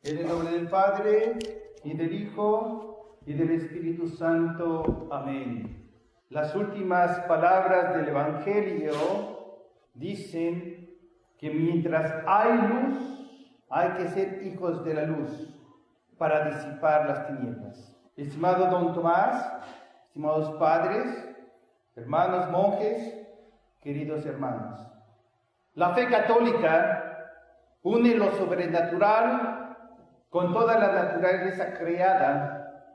En el nombre del Padre, y del Hijo, y del Espíritu Santo. Amén. Las últimas palabras del Evangelio dicen que mientras hay luz, hay que ser hijos de la luz para disipar las tinieblas. Estimado don Tomás, estimados padres, hermanos monjes, queridos hermanos, la fe católica une lo sobrenatural con toda la naturaleza creada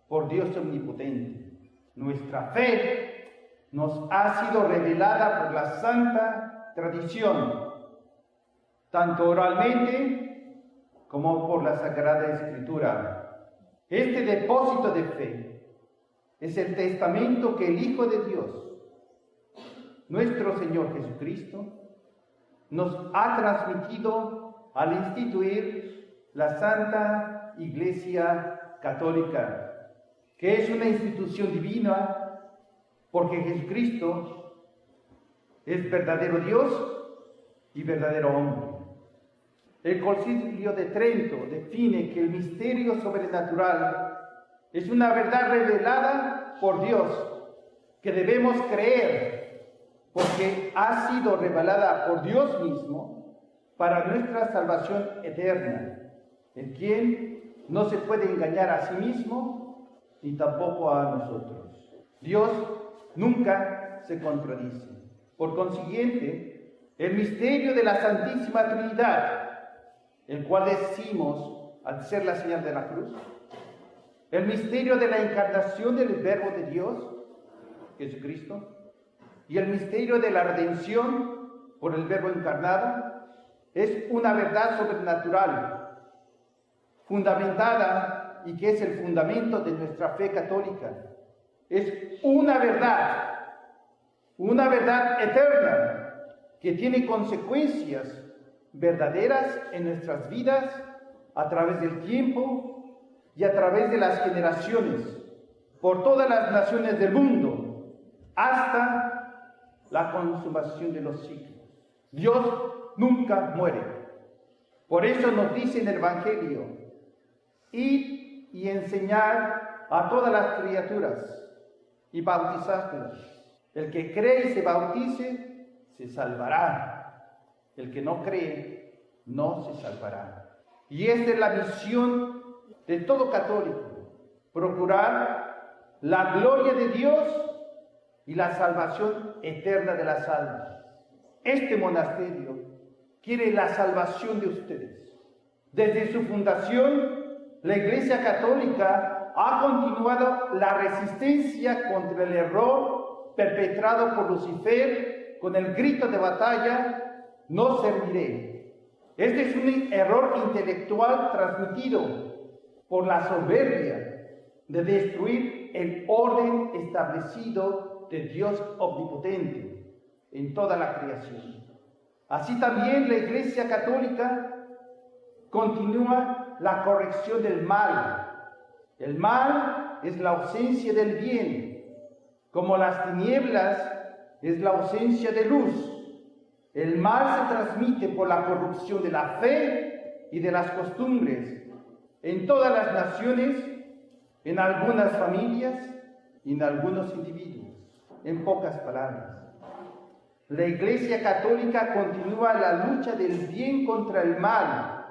por Dios omnipotente. Nuestra fe nos ha sido revelada por la santa tradición, tanto oralmente como por la Sagrada Escritura. Este depósito de fe es el testamento que el Hijo de Dios, nuestro Señor Jesucristo, nos ha transmitido al instituir la Santa Iglesia Católica, que es una institución divina, porque Jesucristo es verdadero Dios y verdadero hombre. El Concilio de Trento define que el misterio sobrenatural es una verdad revelada por Dios, que debemos creer, porque ha sido revelada por Dios mismo para nuestra salvación eterna, en quien no se puede engañar a sí mismo ni tampoco a nosotros. Dios nunca se contradice. Por consiguiente, el misterio de la Santísima Trinidad, el cual decimos al ser la señal de la cruz, el misterio de la encarnación del Verbo de Dios, Jesucristo, y el misterio de la redención por el Verbo encarnado, es una verdad sobrenatural, fundamentada y que es el fundamento de nuestra fe católica. Es una verdad eterna que tiene consecuencias verdaderas en nuestras vidas a través del tiempo y a través de las generaciones, por todas las naciones del mundo, hasta la consumación de los siglos. Dios nunca muere. Por eso nos dice en el Evangelio: id y enseñar a todas las criaturas y bautizadlas. El que cree y se bautice, se salvará. El que no cree, no se salvará. Y esta es la misión de todo católico: procurar la gloria de Dios y la salvación eterna de las almas. Este monasterio quiere la salvación de ustedes. Desde su fundación, la Iglesia Católica ha continuado la resistencia contra el error perpetrado por Lucifer con el grito de batalla: no serviré. Este es un error intelectual transmitido por la soberbia de destruir el orden establecido de Dios omnipotente en toda la creación. Así también la Iglesia Católica continúa la corrección del mal. El mal es la ausencia del bien, como las tinieblas es la ausencia de luz. El mal se transmite por la corrupción de la fe y de las costumbres en todas las naciones, en algunas familias y en algunos individuos. En pocas palabras, la Iglesia Católica continúa la lucha del bien contra el mal,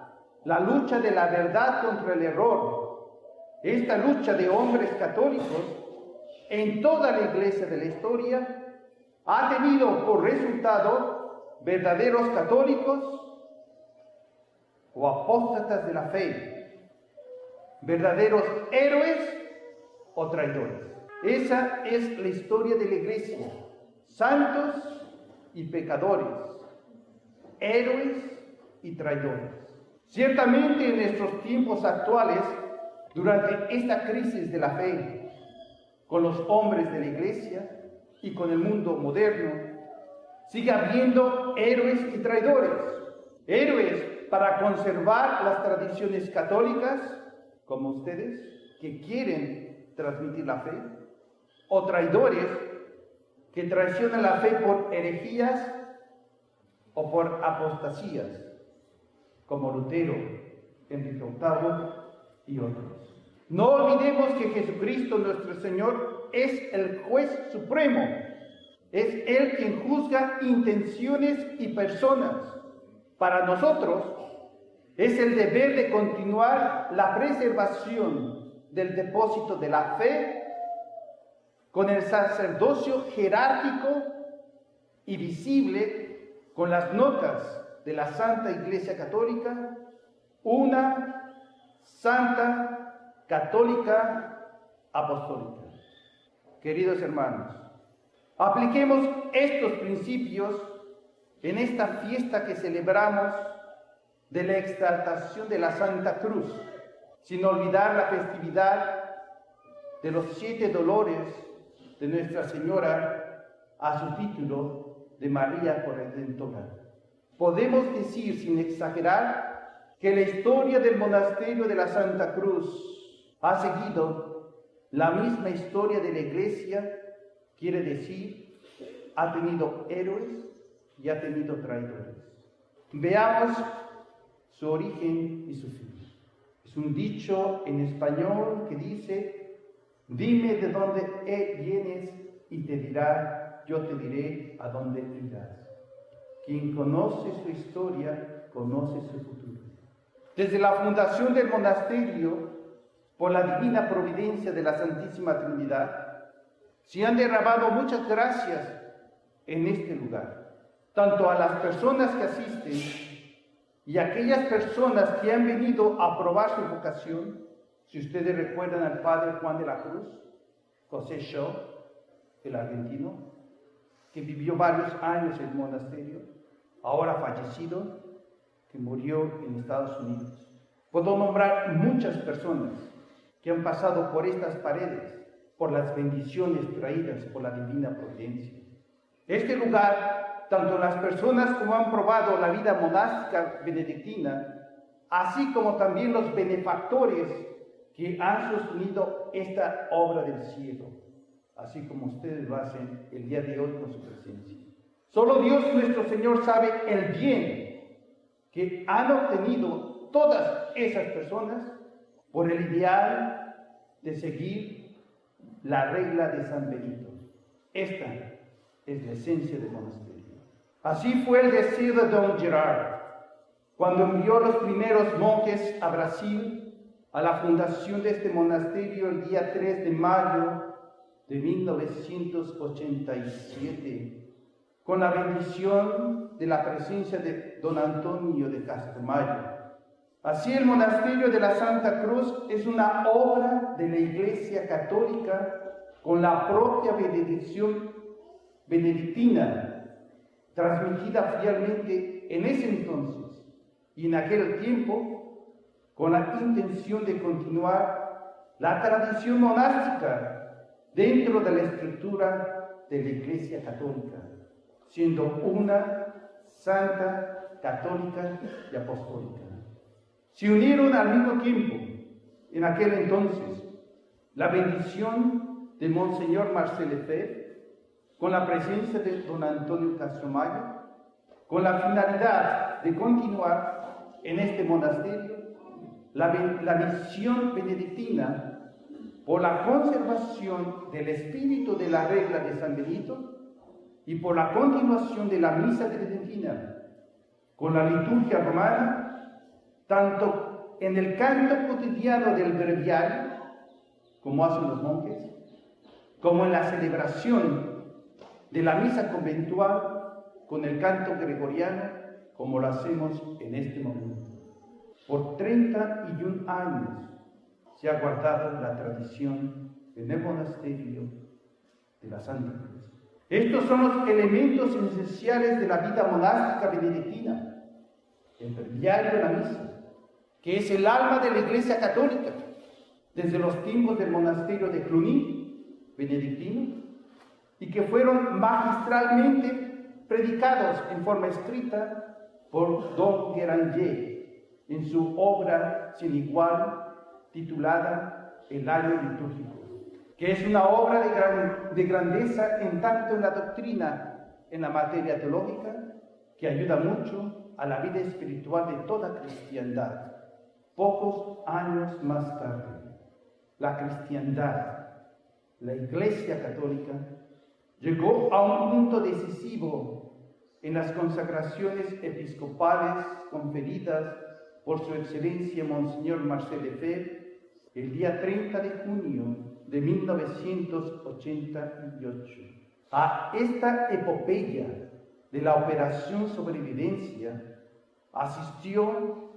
la lucha de la verdad contra el error. Esta lucha de hombres católicos en toda la Iglesia de la historia ha tenido por resultado verdaderos católicos o apóstatas de la fe, verdaderos héroes o traidores. Esa es la historia de la Iglesia: santos y pecadores, héroes y traidores. Ciertamente en nuestros tiempos actuales, durante esta crisis de la fe, con los hombres de la Iglesia y con el mundo moderno, sigue habiendo héroes y traidores. Héroes para conservar las tradiciones católicas, como ustedes, que quieren transmitir la fe, o traidores que traicionan la fe por herejías o por apostasías, como Lutero, Enrique VIII y otros. No olvidemos que Jesucristo nuestro Señor es el juez supremo. Es Él quien juzga intenciones y personas. Para nosotros es el deber de continuar la preservación del depósito de la fe con el sacerdocio jerárquico y visible con las notas de la Santa Iglesia Católica, una Santa Católica Apostólica. Queridos hermanos, apliquemos estos principios en esta fiesta que celebramos de la exaltación de la Santa Cruz, sin olvidar la festividad de los 7 dolores de Nuestra Señora a su título de María Corredentora. Podemos decir sin exagerar que la historia del monasterio de la Santa Cruz ha seguido la misma historia de la Iglesia, quiere decir, ha tenido héroes y ha tenido traidores. Veamos su origen y su fin. Es un dicho en español que dice: dime de dónde vienes y te dirá, yo te diré a dónde irás. Quien conoce su historia, conoce su futuro. Desde la fundación del monasterio, por la divina providencia de la Santísima Trinidad, se han derramado muchas gracias en este lugar, tanto a las personas que asisten y a aquellas personas que han venido a probar su vocación. Si ustedes recuerdan al padre Juan de la Cruz, José Shaw, el argentino, que vivió varios años en el monasterio, ahora fallecido, que murió en Estados Unidos. Puedo nombrar muchas personas que han pasado por estas paredes, por las bendiciones traídas por la divina providencia. Este lugar, tanto las personas como han probado la vida monástica benedictina, así como también los benefactores que han sostenido esta obra del cielo, así como ustedes lo hacen el día de hoy con su presencia. Solo Dios nuestro Señor sabe el bien que han obtenido todas esas personas por el ideal de seguir la regla de San Benito. Esta es la esencia del monasterio. Así fue el deseo de don Gerard cuando envió a los primeros monjes a Brasil a la fundación de este monasterio el día 3 de mayo de 1987, con la bendición de la presencia de don Antonio de Castelmayo. Así el monasterio de la Santa Cruz es una obra de la Iglesia Católica con la propia benedicción benedictina, transmitida fielmente en ese entonces y en aquel tiempo, con la intención de continuar la tradición monástica dentro de la estructura de la Iglesia Católica, siendo una santa, católica y apostólica. Se unieron al mismo tiempo, en aquel entonces, la bendición de Monseñor Marcel Lefebvre, con la presencia de don Antonio Castelmayo, con la finalidad de continuar en este monasterio la misión benedictina por la conservación del espíritu de la regla de San Benito y por la continuación de la misa tridentina, con la liturgia romana, tanto en el canto cotidiano del breviario, como hacen los monjes, como en la celebración de la misa conventual con el canto gregoriano, como lo hacemos en este momento. Por 31 años se ha guardado la tradición en el monasterio de la Santa Cruz. Estos son los elementos esenciales de la vida monástica benedictina: el breviario de la misa, que es el alma de la Iglesia Católica, desde los tiempos del monasterio de Cluny, benedictino, y que fueron magistralmente predicados en forma escrita por don Guéranger en su obra sin igual titulada El año litúrgico, que es una obra de grandeza en tanto en la doctrina, en la materia teológica, que ayuda mucho a la vida espiritual de toda cristiandad, Pocos años más tarde, la cristiandad, la Iglesia Católica, llegó a un punto decisivo en las consagraciones episcopales conferidas por su excelencia Monseñor Marcel Lefebvre el día 30 de junio de 1988. A esta epopeya de la Operación Sobrevivencia asistió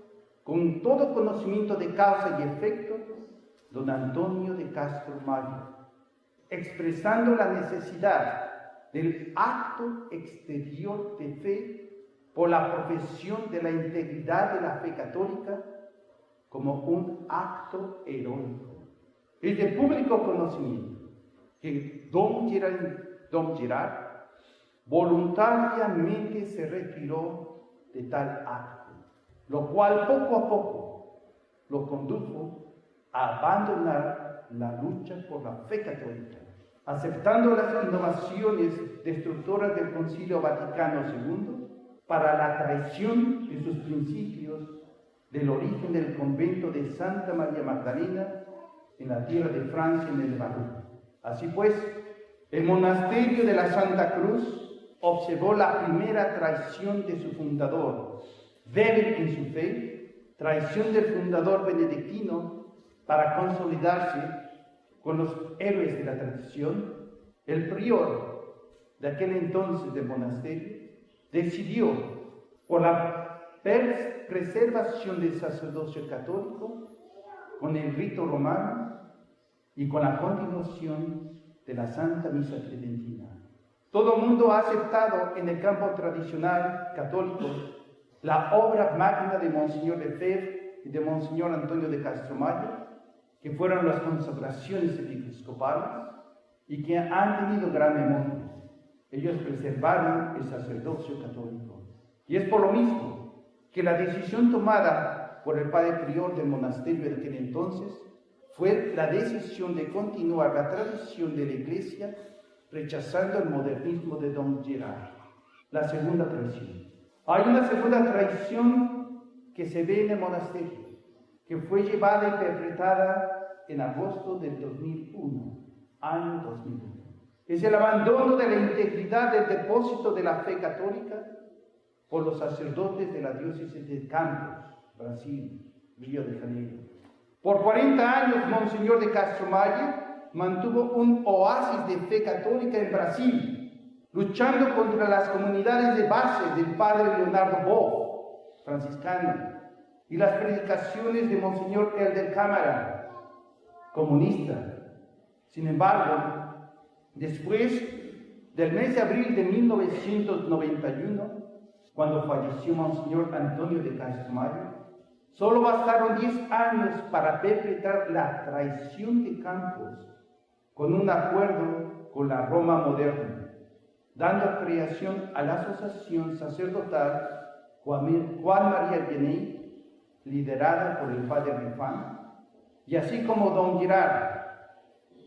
con todo conocimiento de causa y efecto don Antonio de Castro Mayo, expresando la necesidad del acto exterior de fe por la profesión de la integridad de la fe católica como un acto heroico. Es de público conocimiento que don Gerard voluntariamente se retiró de tal acto, lo cual poco a poco lo condujo a abandonar la lucha por la fe católica, aceptando las innovaciones destructoras del Concilio Vaticano II para la traición de sus principios del origen del convento de Santa María Magdalena en la tierra de Francia, en el Barú. Así pues, el monasterio de la Santa Cruz observó la primera traición de su fundador, débil en su fe, traición del fundador benedictino para consolidarse con los héroes de la tradición. El prior de aquel entonces del monasterio decidió, por la preservación del sacerdocio católico, con el rito romano y con la continuación de la Santa Misa Tridentina. Todo el mundo ha aceptado en el campo tradicional católico la obra magna de Monseñor Lefebvre y de Monseñor Antonio de Castro Mayo, que fueron las consagraciones episcopales y que han tenido gran memoria. Ellos preservaron el sacerdocio católico. Y es por lo mismo que la decisión tomada por el padre prior del monasterio de aquel entonces fue la decisión de continuar la tradición de la Iglesia, rechazando el modernismo de don Gerard. La segunda traición. Hay una segunda traición que se ve en el monasterio, que fue llevada y perpetrada en agosto del 2001, año 2001. Es el abandono de la integridad del depósito de la fe católica por los sacerdotes de la diócesis de Campos, Brasil, Río de Janeiro. Por 40 años, Monseñor de Castro Mayo mantuvo un oasis de fe católica en Brasil, luchando contra las comunidades de base del padre Leonardo Boff, franciscano, y las predicaciones de Monseñor Elder Cámara, comunista. Sin embargo, después del mes de abril de 1991, cuando falleció Monseñor Antonio de Castro Mayo, solo bastaron 10 años para perpetrar la traición de Campos con un acuerdo con la Roma moderna, dando creación a la asociación sacerdotal Juan María Vianney, liderada por el padre Rifán, y así como don Gerard,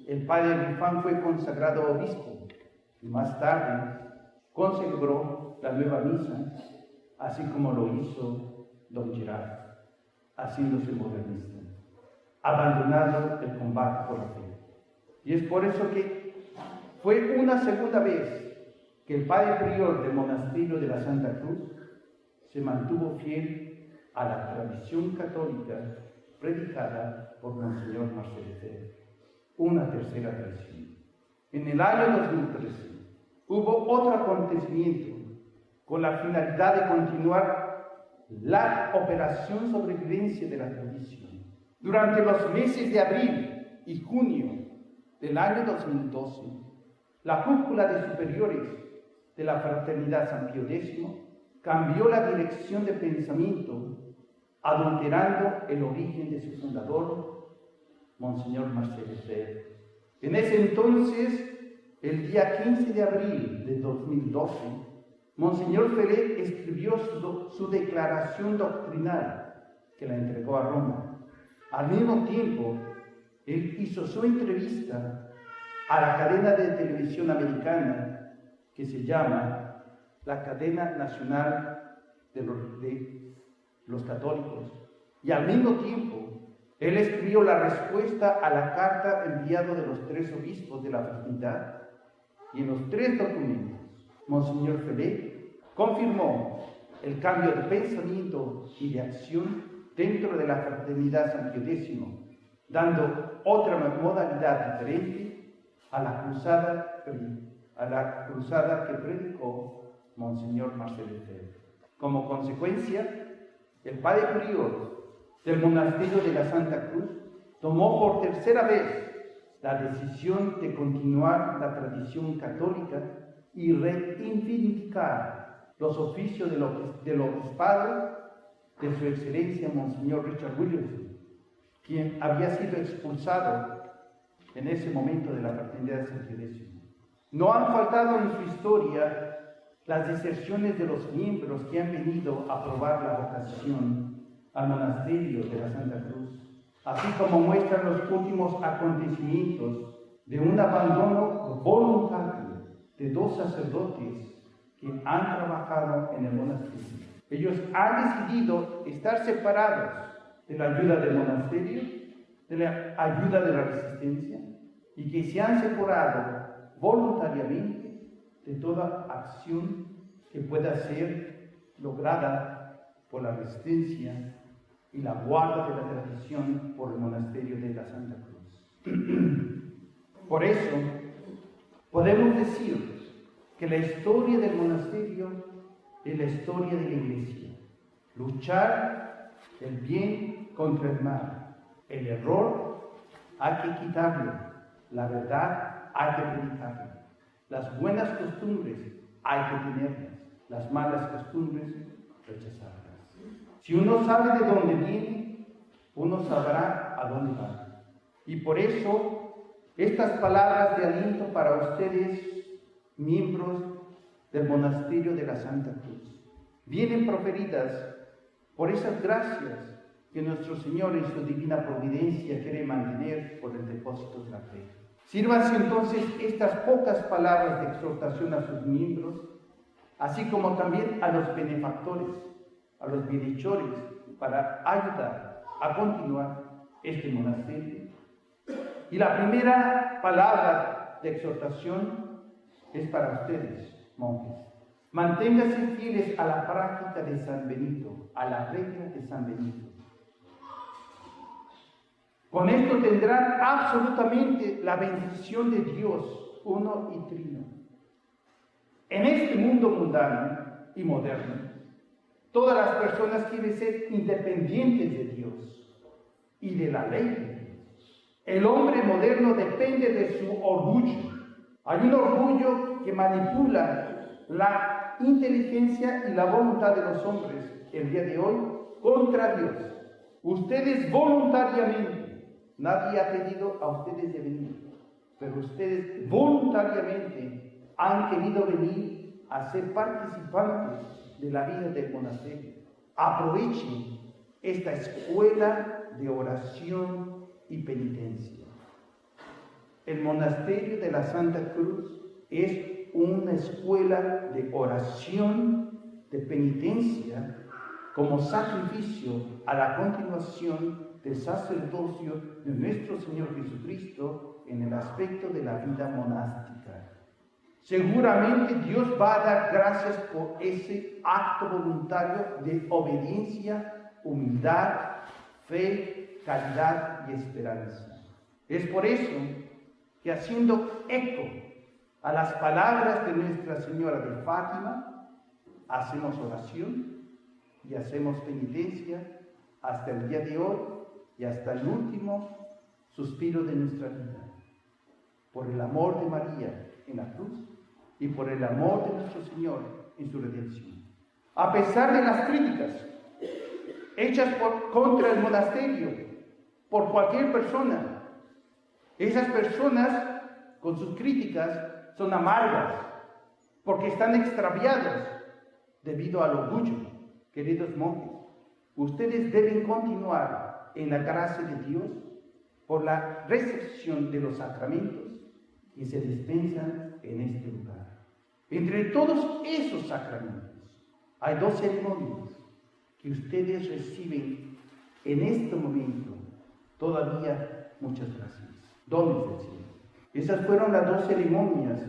el padre Rifán fue consagrado obispo y más tarde consagró la nueva misa, así como lo hizo don Gerard, haciéndose modernista, abandonando el combate por la fe. Y es por eso que fue una segunda vez que el padre prior del monasterio de la Santa Cruz se mantuvo fiel a la tradición católica predicada por Monseñor Marcel Lefebvre. Una tercera traición. En el año 2013 hubo otro acontecimiento con la finalidad de continuar la operación sobrevivencia de la tradición. Durante los meses de abril y junio del año 2012, la cúpula de superiores de la Fraternidad San Pío X cambió la dirección de pensamiento, adulterando el origen de su fundador, Monseñor Marcel Lefebvre. En ese entonces, el día 15 de abril de 2012, Monseñor Lefebvre escribió su declaración doctrinal, que la entregó a Roma. Al mismo tiempo, él hizo su entrevista a la cadena de televisión americana que se llama la Cadena Nacional de los Católicos, Y al mismo tiempo, él escribió la respuesta a la carta enviada de los 3 obispos de la fraternidad. Y en los 3 documentos, Monseñor Felé confirmó el cambio de pensamiento y de acción dentro de la fraternidad San Pío X, dando otra modalidad diferente a la cruzada que predicó Monseñor Marcel Lefebvre. Como consecuencia, el padre prior del monasterio de la Santa Cruz tomó por tercera vez la decisión de continuar la tradición católica y reivindicar los oficios del obispado de su excelencia Monseñor Richard Williamson, quien había sido expulsado en ese momento de la fraternidad de San Pío X. No han faltado en su historia las deserciones de los miembros que han venido a probar la vocación al monasterio de la Santa Cruz, así como muestran los últimos acontecimientos de un abandono voluntario de 2 sacerdotes que han trabajado en el monasterio. Ellos han decidido estar separados de la ayuda del monasterio, de la ayuda de la resistencia, y que se han separado voluntariamente de toda acción que pueda ser lograda por la resistencia y la guarda de la tradición por el monasterio de la Santa Cruz. Por eso, podemos decir que la historia del monasterio es la historia de la Iglesia. Luchar el bien contra el mal. El error hay que quitarlo. La verdad hay que predicarla. Las buenas costumbres hay que tenerlas. Las malas costumbres, rechazarlas. Si uno sabe de dónde viene, uno sabrá a dónde va. Y por eso, estas palabras de aliento para ustedes, miembros del monasterio de la Santa Cruz, vienen proferidas por esas gracias que nuestro Señor en su divina providencia quiere mantener por el depósito de la fe. Sírvanse entonces estas pocas palabras de exhortación a sus miembros, así como también a los benefactores, a los bienhechores, para ayudar a continuar este monasterio. Y la primera palabra de exhortación es para ustedes, monjes. Manténganse fieles a la práctica de San Benito, a la regla de San Benito. Con esto tendrán absolutamente la bendición de Dios, uno y trino. En este mundo mundano y moderno, todas las personas quieren ser independientes de Dios y de la ley de Dios. El hombre moderno depende de su orgullo. Hay un orgullo que manipula la inteligencia y la voluntad de los hombres el día de hoy contra Dios. Ustedes voluntariamente, nadie ha pedido a ustedes de venir, pero ustedes voluntariamente han querido venir a ser participantes de la vida del monasterio. Aprovechen esta escuela de oración y penitencia. El monasterio de la Santa Cruz es una escuela de oración, de penitencia, como sacrificio a la continuación del sacerdocio de nuestro Señor Jesucristo en el aspecto de la vida monástica. Seguramente Dios va a dar gracias por ese acto voluntario de obediencia, humildad, fe, caridad y esperanza. Es por eso que, haciendo eco a las palabras de Nuestra Señora de Fátima, hacemos oración y hacemos penitencia hasta el día de hoy y hasta el último suspiro de nuestra vida, por el amor de María en la cruz y por el amor de nuestro Señor en su redención. A pesar de las críticas hechas contra el monasterio por cualquier persona, esas personas con sus críticas son amargas porque están extraviados debido al orgullo. Queridos monjes, ustedes deben continuar en la gracia de Dios por la recepción de los sacramentos que se dispensan en este lugar. Entre todos esos sacramentos hay 2 ceremonias que ustedes reciben en este momento, todavía muchas gracias. Dones del cielo. Esas fueron las 2 ceremonias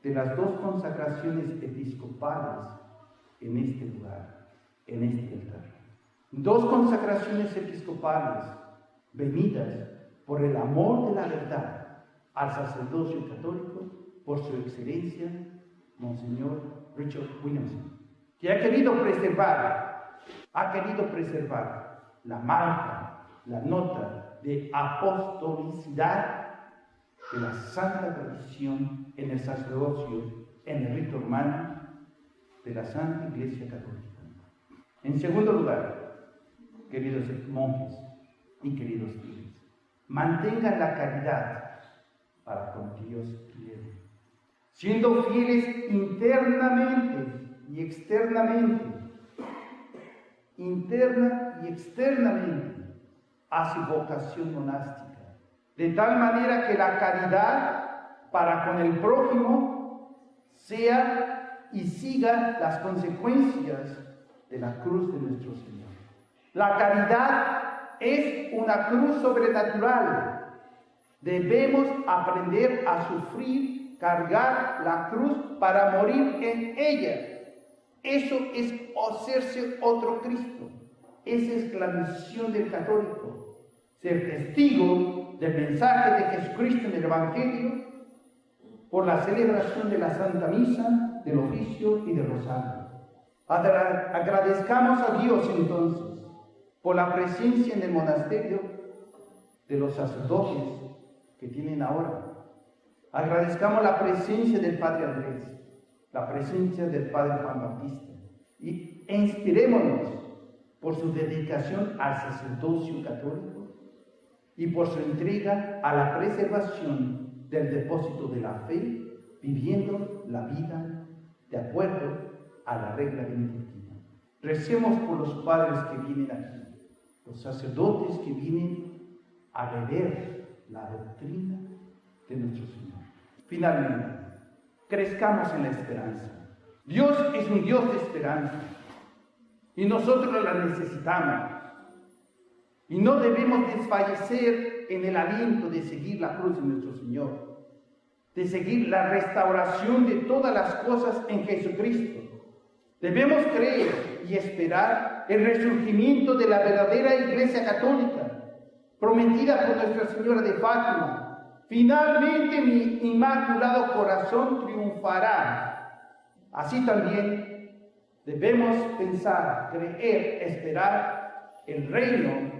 de las 2 consagraciones episcopales en este lugar, en este altar. 2 consagraciones episcopales venidas por el amor de la verdad al sacerdocio católico por su excelencia, Monseñor Richard Williamson, que ha querido preservar la marca, la nota de apostolicidad de la santa tradición en el sacerdocio, en el rito romano de la Santa Iglesia Católica. En segundo lugar, queridos monjes y queridos fieles, mantengan la caridad para con Dios quiere, siendo fieles internamente y externamente, interna y externamente, a su vocación monástica, de tal manera que la caridad para con el prójimo sea y siga las consecuencias de la cruz de nuestro Señor. La caridad es una cruz sobrenatural. Debemos aprender a sufrir, cargar la cruz para morir en ella. Eso es hacerse otro Cristo. Esa es la misión del católico. Ser testigo del mensaje de Jesucristo en el Evangelio por la celebración de la Santa Misa, del oficio y del rosario. Agradezcamos a Dios entonces por la presencia en el monasterio de los sacerdotes que tienen ahora. Agradezcamos la presencia del Padre Andrés, la presencia del Padre Juan Bautista, y inspirémonos por su dedicación al sacerdocio católico y por su entrega a la preservación del depósito de la fe, viviendo la vida de acuerdo a la regla benedictina. Recemos por los padres que vienen aquí, los sacerdotes que vienen a beber la doctrina de nuestro Señor. Finalmente, crezcamos en la esperanza. Dios es un Dios de esperanza y nosotros la necesitamos. Y no debemos desfallecer en el aliento de seguir la cruz de nuestro Señor, de seguir la restauración de todas las cosas en Jesucristo. Debemos creer y esperar el resurgimiento de la verdadera Iglesia Católica, prometida por Nuestra Señora de Fátima. Finalmente mi inmaculado corazón triunfará. Así también debemos pensar, creer, esperar el reino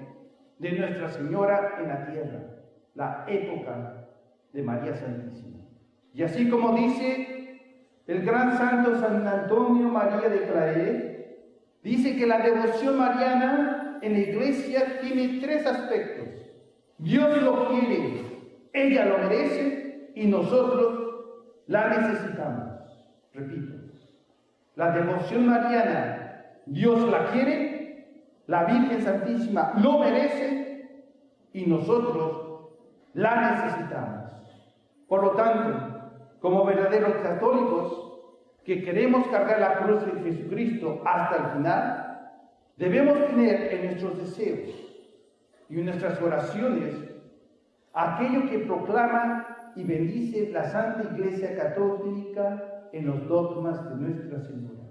de Nuestra Señora en la tierra, la época de María Santísima. Y así como dice el gran santo San Antonio María de Claret, dice que la devoción mariana en la Iglesia tiene 3 aspectos. Dios lo quiere, ella lo merece y nosotros la necesitamos. Repito, la devoción mariana, Dios la quiere, la Virgen Santísima lo merece y nosotros la necesitamos. Por lo tanto, como verdaderos católicos que queremos cargar la cruz de Jesucristo hasta el final, debemos tener en nuestros deseos y en nuestras oraciones aquello que proclama y bendice la Santa Iglesia Católica en los dogmas de Nuestra Señora.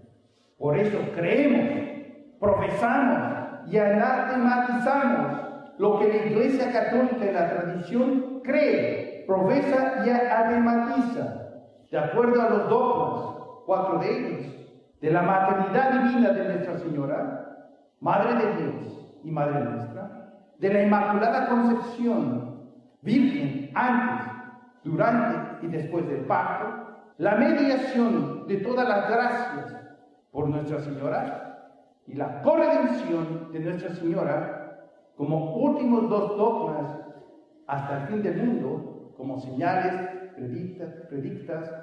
Por eso creemos, profesamos y anatematizamos lo que la Iglesia Católica en la tradición cree, profesa y anematiza, de acuerdo a los dogmas, 4 de ellos, de la maternidad divina de Nuestra Señora, Madre de Dios y Madre nuestra, de la Inmaculada Concepción, Virgen antes, durante y después del parto, la mediación de todas las gracias por Nuestra Señora y la corredención de Nuestra Señora como últimos 2 dogmas hasta el fin del mundo, como señales predictas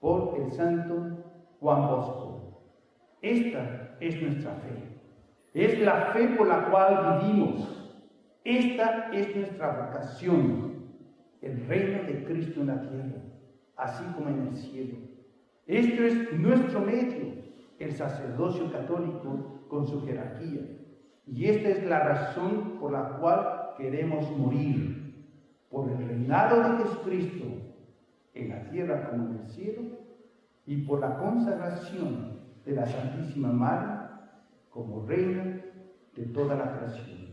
por el santo Juan Bosco. Esta es nuestra fe. Es la fe por la cual vivimos. Esta es nuestra vocación, el reino de Cristo en la tierra, así como en el cielo. Esto es nuestro medio, el sacerdocio católico con su jerarquía. Y esta es la razón por la cual queremos morir, por el reinado de Jesucristo en la tierra como en el cielo, y por la consagración de la Santísima Madre como reina de toda la creación.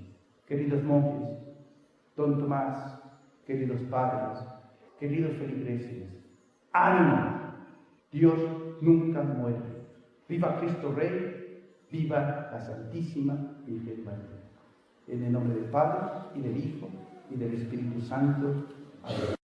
Queridos monjes, don Tomás, queridos padres, queridos feligreses, ánimo, Dios nunca muere. Viva Cristo Rey, viva la Santísima Virgen María. En el nombre del Padre, y del Hijo, y del Espíritu Santo. Amén.